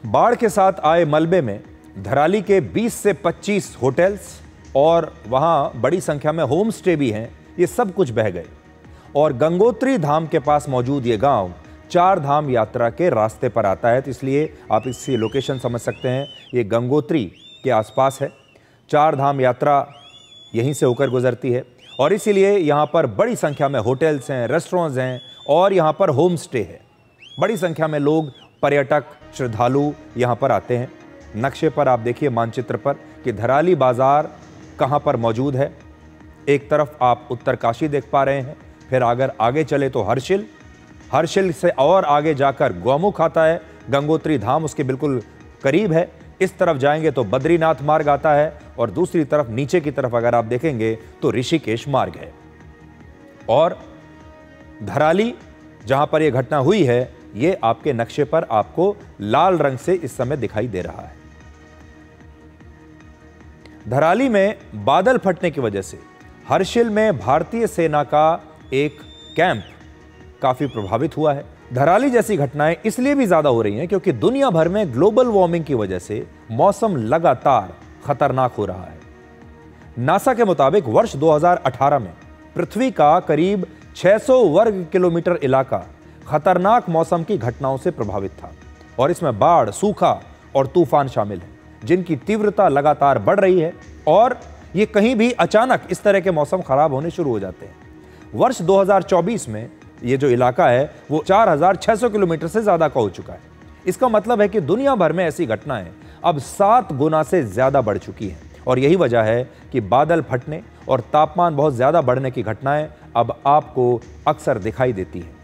बाढ़ के साथ आए मलबे में धराली के 20 से 25 होटल्स और वहां बड़ी संख्या में होम स्टे भी हैं, ये सब कुछ बह गए। और गंगोत्री धाम के पास मौजूद ये गांव चार धाम यात्रा के रास्ते पर आता है, तो इसलिए आप इसकी लोकेशन समझ सकते हैं, ये गंगोत्री के आसपास है। चार धाम यात्रा यहीं से होकर गुजरती है और इसीलिए यहाँ पर बड़ी संख्या में होटल्स हैं, रेस्टोरेंट्स हैं और यहाँ पर होम स्टे है। बड़ी संख्या में लोग, पर्यटक, श्रद्धालु यहाँ पर आते हैं। नक्शे पर आप देखिए, मानचित्र पर, कि धराली बाजार कहाँ पर मौजूद है। एक तरफ आप उत्तरकाशी देख पा रहे हैं, फिर अगर आगे चले तो हर्षिल से और आगे जाकर गौमुख आता है, गंगोत्री धाम उसके बिल्कुल करीब है। इस तरफ जाएंगे तो बद्रीनाथ मार्ग आता है और दूसरी तरफ नीचे की तरफ अगर आप देखेंगे तो ऋषिकेश मार्ग है। और धराली जहां पर यह घटना हुई है, ये आपके नक्शे पर आपको लाल रंग से इस समय दिखाई दे रहा है। धराली में बादल फटने की वजह से हर्षिल में भारतीय सेना का एक कैंप काफी प्रभावित हुआ है। धराली जैसी घटनाएं इसलिए भी ज्यादा हो रही हैं क्योंकि दुनिया भर में ग्लोबल वार्मिंग की वजह से मौसम लगातार खतरनाक हो रहा है। नासा के मुताबिक वर्ष 2018 में पृथ्वी का करीब 600 वर्ग किलोमीटर इलाका खतरनाक मौसम की घटनाओं से प्रभावित था और इसमें बाढ़, सूखा और तूफान शामिल हैं, जिनकी तीव्रता लगातार बढ़ रही है और ये कहीं भी अचानक इस तरह के मौसम खराब होने शुरू हो जाते हैं। वर्ष 2024 में ये जो इलाका है वो 4600 किलोमीटर से ज्यादा का हो चुका है। इसका मतलब है कि दुनिया भर में ऐसी घटनाएं अब 7 गुना से ज्यादा बढ़ चुकी हैं और यही वजह है कि बादल फटने और तापमान बहुत ज्यादा बढ़ने की घटनाएं अब आपको अक्सर दिखाई देती हैं।